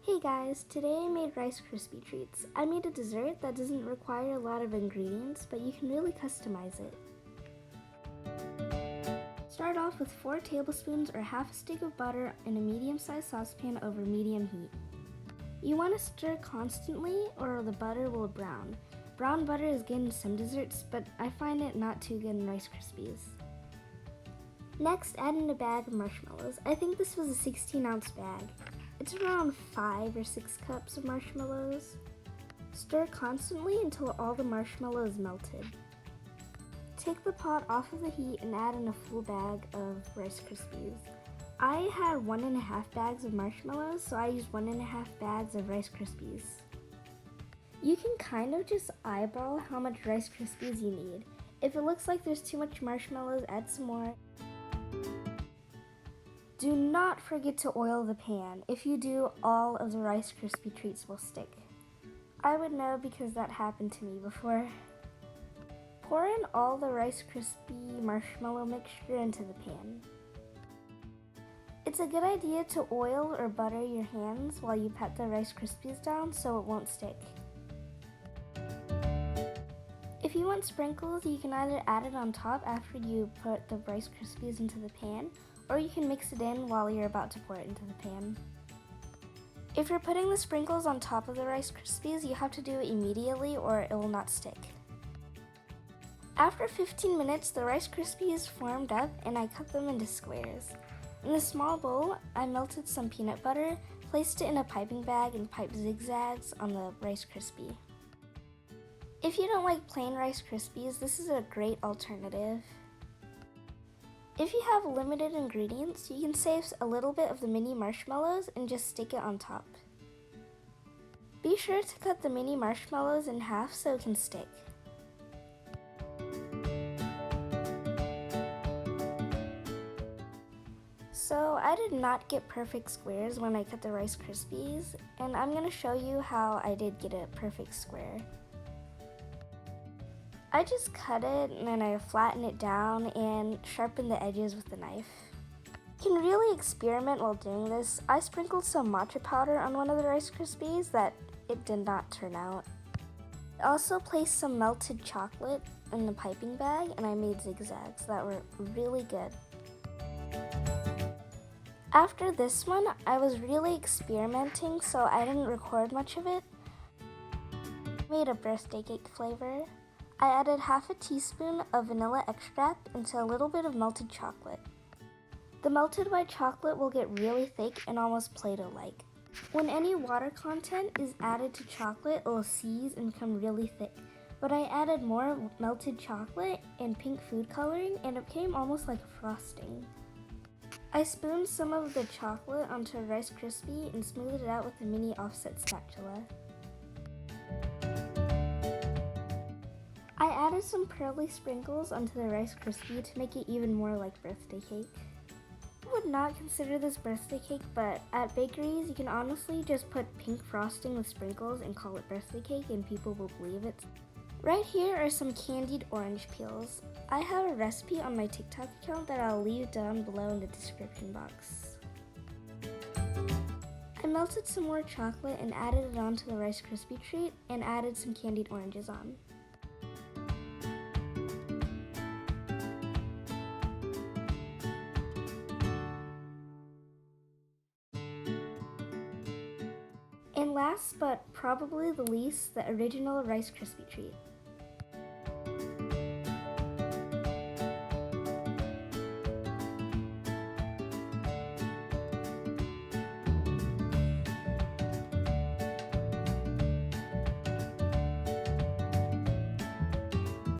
Hey guys, today I made Rice Krispie treats. I made a dessert that doesn't require a lot of ingredients, but you can really customize it. Start off with 4 tablespoons or half a stick of butter in a medium-sized saucepan over medium heat. You want to stir constantly or the butter will brown. Brown butter is good in some desserts, but I find it not too good in Rice Krispies. Next, add in a bag of marshmallows. I think this was a 16-ounce bag. It's around 5 or 6 cups of marshmallows. Stir constantly until all the marshmallow is melted. Take the pot off of the heat and add in a full bag of Rice Krispies. I had 1.5 bags of marshmallows, so I used 1.5 bags of Rice Krispies. You can kind of just eyeball how much Rice Krispies you need. If it looks like there's too much marshmallows, add some more. Do not forget to oil the pan. If you do, all of the Rice Krispie treats will stick. I would know because that happened to me before. Pour in all the Rice Krispie marshmallow mixture into the pan. It's a good idea to oil or butter your hands while you pat the Rice Krispies down so it won't stick. If you want sprinkles, you can either add it on top after you put the Rice Krispies into the pan, or you can mix it in while you're about to pour it into the pan. If you're putting the sprinkles on top of the Rice Krispies, you have to do it immediately or it will not stick. After 15 minutes, the Rice Krispies formed up and I cut them into squares. In a small bowl, I melted some peanut butter, placed it in a piping bag, and piped zigzags on the Rice Krispie. If you don't like plain Rice Krispies, this is a great alternative. If you have limited ingredients, you can save a little bit of the mini marshmallows and just stick it on top. Be sure to cut the mini marshmallows in half so it can stick. So I did not get perfect squares when I cut the Rice Krispies, and I'm going to show you how I did get a perfect square. I just cut it and then I flatten it down and sharpen the edges with the knife. You can really experiment while doing this. I sprinkled some matcha powder on one of the Rice Krispies that it did not turn out. I also placed some melted chocolate in the piping bag and I made zigzags that were really good. After this one, I was really experimenting, so I didn't record much of it. I made a birthday cake flavor. I added half a teaspoon of vanilla extract into a little bit of melted chocolate. The melted white chocolate will get really thick and almost Play-Doh-like. When any water content is added to chocolate, it will seize and become really thick. But I added more melted chocolate and pink food coloring and it became almost like a frosting. I spooned some of the chocolate onto a Rice Krispie and smoothed it out with a mini offset spatula. I added some pearly sprinkles onto the Rice Krispie to make it even more like birthday cake. I would not consider this birthday cake, but at bakeries you can honestly just put pink frosting with sprinkles and call it birthday cake and people will believe it. Right here are some candied orange peels. I have a recipe on my TikTok account that I'll leave down below in the description box. I melted some more chocolate and added it onto the Rice Krispie treat and added some candied oranges on. And last but probably the least, the original Rice Krispie treat.